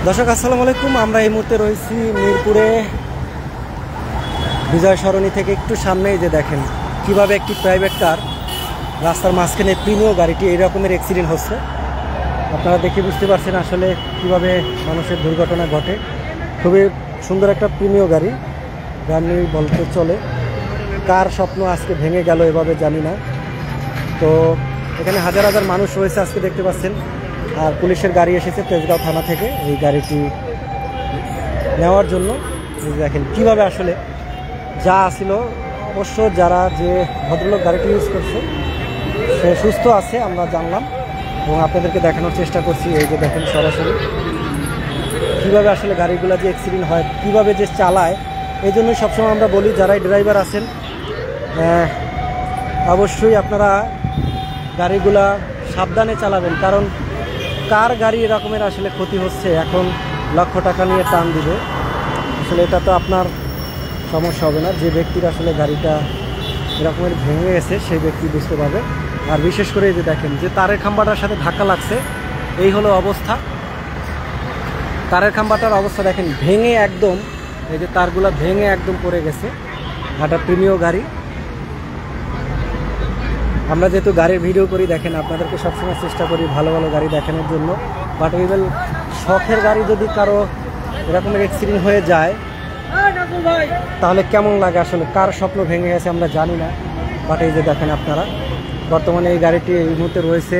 দর্শক আসসালামু আলাইকুম। আমরা এই মুহূর্তে রয়েছি মিরপুরে বিজয় সরণি থেকে একটু সামনেই যে দেখেন কিভাবে একটি প্রাইভেট কার রাস্তার মাঝখানে প্রিমিয় গাড়িটি এই রকমের অ্যাক্সিডেন্ট হচ্ছে। আপনারা দেখে বুঝতে পারছেন আসলে কিভাবে মানুষের দুর্ঘটনা ঘটে। খুবই সুন্দর একটা প্রিমিয় গাড়ি বলতে চলে। কার স্বপ্ন আজকে ভেঙে গেল এভাবে জানি না। তো এখানে হাজার হাজার মানুষ রয়েছে আজকে দেখতে পাচ্ছেন। আর পুলিশের গাড়ি এসেছে তেজগাঁও থানা থেকে এই গাড়িটি নেওয়ার জন্য। দেখেন কিভাবে আসলে যা ছিল, অবশ্য যারা যে ভদ্রলোক গাড়িটি ইউজ করছে সে সুস্থ আছে আমরা জানলাম এবং আপনাদেরকে দেখানোর চেষ্টা করছি। এই যে দেখেন সরাসরি কীভাবে আসলে গাড়িগুলো যে অ্যাক্সিডেন্ট হয়, কীভাবে যে চালায়। এই জন্যই সবসময় আমরা বলি যারাই ড্রাইভার আছেন অবশ্যই আপনারা গাড়িগুলা সাবধানে চালাবেন, কারণ কার গাড়ি এরকমের আসলে ক্ষতি হচ্ছে এখন লক্ষ টাকা নিয়ে টান দিবে। আসলে এটা তো আপনার সমস্যা হবে না, যে ব্যক্তির আসলে গাড়িটা এরকমের ভেঙে গেছে সেই ব্যক্তি বুঝতে পারবে। আর বিশেষ করে এই যে দেখেন যে তারের খাম্বাটার সাথে ধাক্কা লাগছে, এই হলো অবস্থা। তারের খাম্বাটার অবস্থা দেখেন ভেঙে একদম, এই যে তারগুলো ভেঙে একদম পড়ে গেছে। একটা প্রিমিয় গাড়ি। আমরা যেহেতু গাড়ির ভিডিও করি দেখেন আপনাদেরকে সবসময় চেষ্টা করি ভালো ভালো গাড়ি দেখানোর জন্য। বাট ইভেন শখের গাড়ি যদি কারো এরকমের অ্যাক্সিডেন্ট হয়ে যায় তাহলে কেমন লাগে, আসলে কার স্বপ্ন ভেঙে গেছে আমরা জানি না। বাট এই যে দেখেন আপনারা বর্তমানে এই গাড়িটি এই মুহূর্তে রয়েছে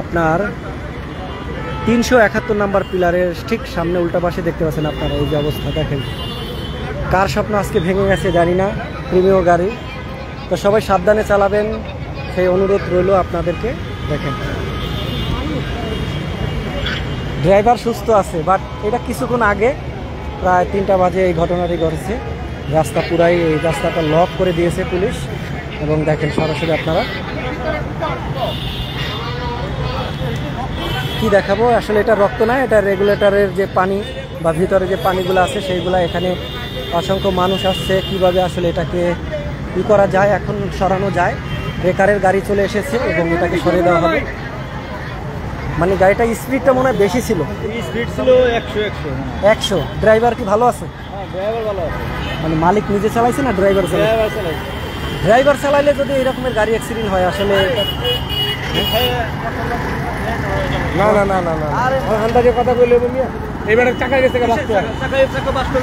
আপনার 371 নাম্বার পিলারের ঠিক সামনে উল্টা পাশে দেখতে পাচ্ছেন আপনারা। এই যে অবস্থা দেখেন, কার স্বপ্ন আজকে ভেঙে গেছে জানি না, প্রিমিয় গাড়ি। তো সবাই সাবধানে চালাবেন সেই অনুরোধ রইল আপনাদেরকে। দেখেন ড্রাইভার সুস্থ আছে, বাট এটা কিছুক্ষণ আগে প্রায় 3টা বাজে এই ঘটনাটি ঘটেছে। রাস্তা পুরাই এই রাস্তাটা লক করে দিয়েছে পুলিশ এবং দেখেন সরাসরি আপনারা কি দেখাবো। আসলে এটা রক্ত না, এটা রেগুলেটরের যে পানি বা ভিতরে যে পানিগুলো আছে সেইগুলো। এখানে অসংখ্য মানুষ আসছে, কিভাবে আসলে এটাকে ই করা যায়, এখন সরানো যায়। ব্রেকারের গাড়ি চলে এসেছে এবং এটাকে সরিয়ে দেওয়া হবে। মানে গাড়িটা স্পিডটা মনে হয় বেশি ছিল, স্পিড ছিল 100। ড্রাইভার কি ভালো আছে? ড্রাইভার ভালো আছে। মানে মালিক নিজে চালাইছে না ড্রাইভার চালাইছে? ড্রাইভার চালাইলে যদি এরকমের গাড়ি অ্যাক্সিডেন্ট হয় আসলে না না না না না আন্দাজে কথা বললে বলিয়া এবারে চাকা গেছে চাকা বাস্ট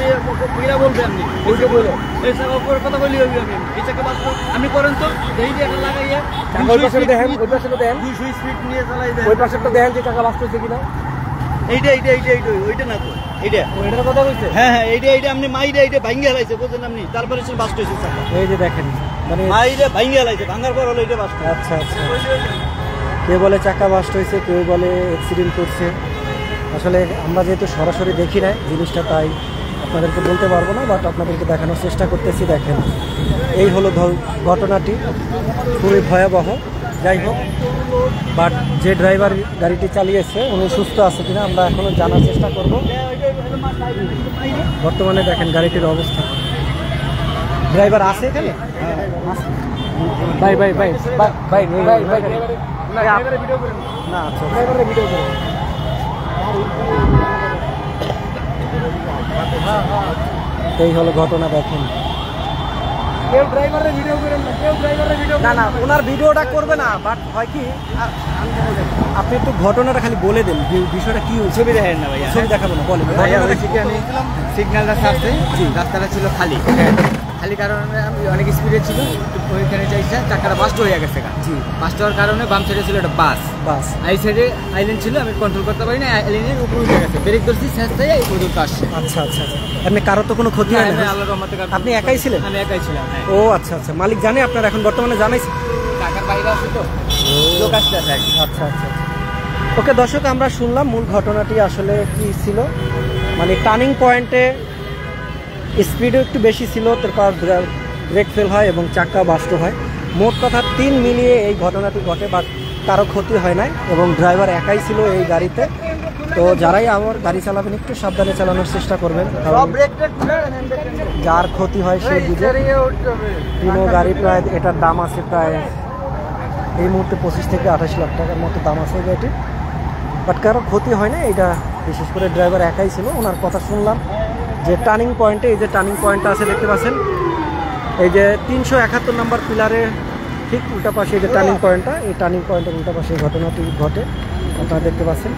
বিনা বলবে আপনি ওইটা বলো এই চাকা উপর কথা বলি আমি এই চাকা বাস্ট আপনি করেন তো এই যে এটা লাগাইয়া ওই পাশে দেখেন 200 স্পিড নিয়ে চালাই দেন। ওই পাশেটা দেখেন যে চাকা বাস্ট হচ্ছে কিনা। এইটা ওইটা না তো ওইটার কথা বলছে। হ্যাঁ এইটা আপনি মাইরে এইটা ভাঙিয়ে হালাইছে বুঝছেন আপনি, তারপরে সে বাস্ট হয়েছে চাকা। এই যে দেখেন মানে মাইরে ভাঙিয়ে হালাইছে, ভাঙার পর হলো এইটা বাস্ট। আচ্ছা আচ্ছা, কেউ বলে চাকা বাস্ট হয়েছে, কেউ বলে অ্যাক্সিডেন্ট করছে। আসলে আমরা যেহেতু সরাসরি দেখি না জিনিসটা, তাই আপনাদেরকে বলতে পারবো না, বাট আপনাদেরকে দেখানোর চেষ্টা করতেছি। দেখেন এই হলো ঘটনাটি, খুবই ভয়াবহ। যাই হোক, বাট যে ড্রাইভার গাড়িটি চালিয়েছে উনি সুস্থ আছে কিনা আমরা এখনো জানার চেষ্টা করব। বর্তমানে দেখেন গাড়িটির অবস্থা। ড্রাইভার আছে এখানে? ভাই ভাই ভাই ভাই ভাই ভাই না, আচ্ছা ড্রাইভারের ভিডিও করেন। এই হলো ঘটনা। দেখেন কেউ ড্রাইভারের ভিডিও করেন না, কেউ ড্রাইভারের ভিডিও না না ওনার ভিডিওটা করবে না। বাট হয় কি আপনি একটু ঘটনাটা খালি বলে দেন, বিষয়টা কি হয়েছে। ছবি দেখেন না ভাইয়া, ছবি দেখাবো না, বলেন। সিগন্যালটা ছাড়ছে, রাস্তাটা ছিল খালি, খালি কারণে আমি অনেক স্পিডে ছিল, ওইখানে চাইছে চাকাটা বাস্ট হয়ে গেছে। জি, বাস্ট হওয়ার কারণে বাম সাইডে ছিল একটা বাস, এই সাইডে আইল্যান্ড ছিল, আমি কন্ট্রোল করতে পারি না, আইল্যান্ডের উপরে উঠে গেছে, ব্রেক ধরছি শেষটাই এই পর্যন্ত আসছে। আচ্ছা আচ্ছা আচ্ছা, আপনি কারো তো কোনো ক্ষতি হয় না? আল্লাহর রহমতে। আপনি একাই ছিলেন? আমি একাই ছিলাম। ও আচ্ছা আচ্ছা, মালিক জানে আপনার এখন বর্তমানে জানাইছে? টাকার বাইরে আছে তো লোক আসতে। আচ্ছা আচ্ছা, ওকে দর্শক আমরা শুনলাম মূল ঘটনাটি আসলে কি ছিল। মানে টার্নিং পয়েন্টে স্পিডও একটু বেশি ছিল, তারপর ব্রেক ফেল হয় এবং চাকা বাস্ট হয়। মোট কথা 3 মিলিয়ে এই ঘটনাটি ঘটে, বাট কারো ক্ষতি হয় নাই এবং ড্রাইভার একাই ছিল এই গাড়িতে। তো যারাই আমার গাড়ি চালাবেন একটু সাবধানে চালানোর চেষ্টা করবেন, যার ক্ষতি হয় সেই বুঝে। পুরো গাড়ি প্রায় এটার দাম আছে প্রায় এই মুহূর্তে 25 থেকে 28 লাখ টাকার মতো দাম আছে গাড়িটি। বাট কারো ক্ষতি হয় না, এটা বিশেষ করে ড্রাইভার একাই ছিল, ওনার কথা শুনলাম যে টার্নিং পয়েন্টে, এই যে টার্নিং পয়েন্টটা আছে দেখতে পাচ্ছেন, এই যে 371 নম্বর পিলারের ঠিক উল্টা পাশে এই যে টার্নিং পয়েন্টটা, এই টার্নিং পয়েন্টের উল্টা পাশে ঘটনাটি ঘটে আপনারা দেখতে পাচ্ছেন।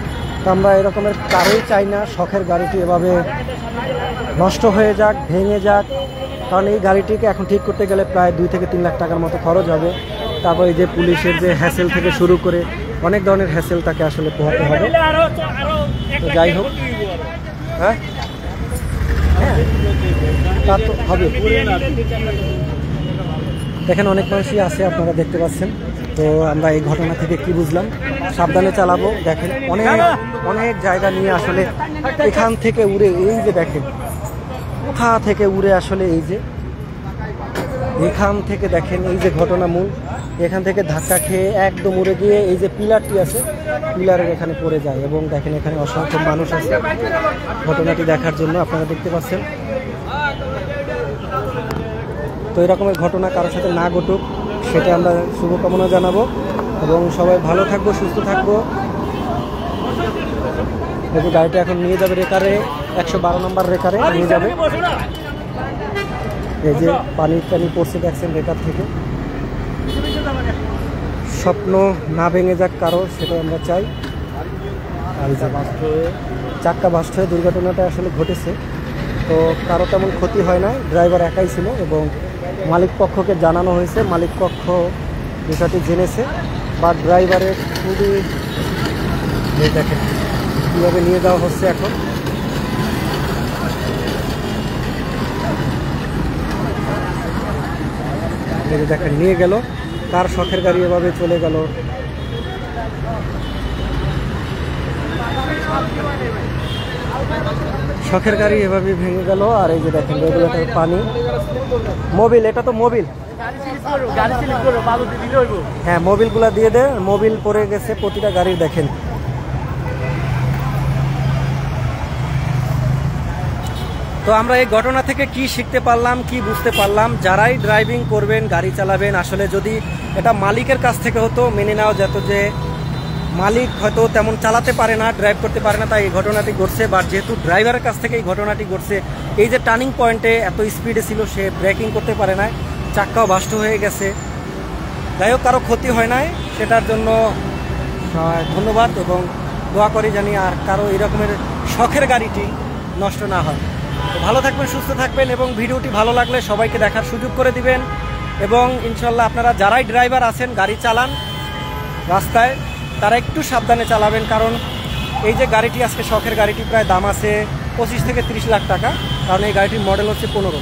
তো আমরা এরকমের কারোই চাই না শখের গাড়িটি এভাবে নষ্ট হয়ে যাক, ভেঙে যাক, কারণ এই গাড়িটিকে এখন ঠিক করতে গেলে প্রায় 2 থেকে 3 লাখ টাকার মতো খরচ হবে। তারপর এই যে পুলিশের যে হ্যাসেল থেকে শুরু করে অনেক ধরনের হ্যাসেল তাকে আসলে পোহাতে হবে। তো যাই হোক, হ্যাঁ হ্যাঁ তা তো হবে। দেখেন অনেক মানুষই আছে, আপনারা দেখতে পাচ্ছেন। তো আমরা এই ঘটনা থেকে কি বুঝলাম, সাবধানে চালাবো। দেখেন অনেক অনেক জায়গা নিয়ে আসলে এখান থেকে উড়ে, এই যে দেখেন কোথা থেকে উড়ে আসলে এই যে এখান থেকে দেখেন এই যে ঘটনা মূল, এখান থেকে ধাক্কা খেয়ে একদম উড়ে গিয়ে এই যে পিলারটি আছে পিলারের এখানে পড়ে যায়। এবং দেখেন এখানে অসংখ্য মানুষ আছে ঘটনাটি দেখার জন্য, আপনারা দেখতে পাচ্ছেন। তো এরকমের ঘটনা কারোর সাথে না ঘটুক সেটা আমরা শুভকামনা জানাবো, এবং সবাই ভালো থাকবো, সুস্থ থাকবো। এই যে গাড়িটা এখন নিয়ে যাবে রেকারে, 112 নম্বর রেকারে নিয়ে যাবে। এই যে পানি পড়ছে দেখছেন রেকার থেকে। স্বপ্ন না ভেঙে যাক কারো, সেটা আমরা চাই। আর যে চাক্কা বাস্ট হয়ে দুর্ঘটনাটা আসলে ঘটেছে, তো কারো তেমন ক্ষতি হয় না, ড্রাইভার একাই ছিল এবং মালিক পক্ষকে জানানো হয়েছে, মালিক পক্ষ বিষয়টি জেনেছে। বা ড্রাইভারের খুবই দেখেন কীভাবে নিয়ে যাওয়া হচ্ছে এখন। দেখেন নিয়ে গেল, কার শখের গাড়ি এভাবে চলে গেল। শখের গাড়ি এভাবে ভেঙে গেল। আর এই যে দেখেন রেগুলেটর পানি, মোবিল, এটা তো মোবিল, হ্যাঁ মোবিলগুলা দিয়ে দে, মোবিল পড়ে গেছে প্রতিটা গাড়ির। দেখেন তো আমরা এই ঘটনা থেকে কি শিখতে পারলাম, কি বুঝতে পারলাম, যারাই ড্রাইভিং করবেন, গাড়ি চালাবেন, আসলে যদি এটা মালিকের কাছ থেকে হতো মেনে নেওয়া যেত যে মালিক হয়তো তেমন চালাতে পারে না, ড্রাইভ করতে পারে না, তাই এই ঘটনাটি ঘটছে। বাট যেহেতু ড্রাইভারের কাছ থেকে এই ঘটনাটি ঘটছে, এই যে টার্নিং পয়েন্টে এত স্পিডে ছিল, সে ব্রেকিং করতে পারে না, চাক্কাও বাস্ট হয়ে গেছে। যাই হোক, কারো ক্ষতি হয় নাই, সেটার জন্য ধন্যবাদ এবং দোয়া করি জানি আর কারো এরকমের শখের গাড়িটি নষ্ট না হয়। তো ভালো থাকবেন, সুস্থ থাকবেন এবং ভিডিওটি ভালো লাগলে সবাইকে দেখার সুযোগ করে দিবেন। এবং ইনশাল্লাহ আপনারা যারাই ড্রাইভার আছেন, গাড়ি চালান রাস্তায়, তারা একটু সাবধানে চালাবেন, কারণ এই যে গাড়িটি আজকে শখের গাড়িটি প্রায় দাম আছে 25 থেকে 30 লাখ টাকা, কারণ এই গাড়িটির মডেল হচ্ছে 15।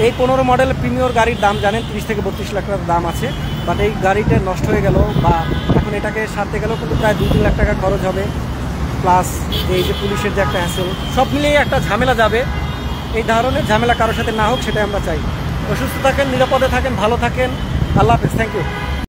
এই 15 মডেল প্রিমিয়র গাড়ির দাম জানেন 30 থেকে 32 লাখ টাকার দাম আছে। বাট এই গাড়িটা নষ্ট হয়ে গেল বা এখন এটাকে সারতে গেলেও কিন্তু প্রায় 2-3 লাখ টাকা খরচ হবে, প্লাস এই যে পুলিশের যে একটা হ্যাসেল, সব মিলিয়ে একটা ঝামেলা যাবে। এই ধরনের ঝামেলা কারোর সাথে না হোক সেটাই আমরা চাই। তো সুস্থ থাকেন, নিরাপদে থাকেন, ভালো থাকেন, আল্লাহ হাফেজ, থ্যাংক ইউ।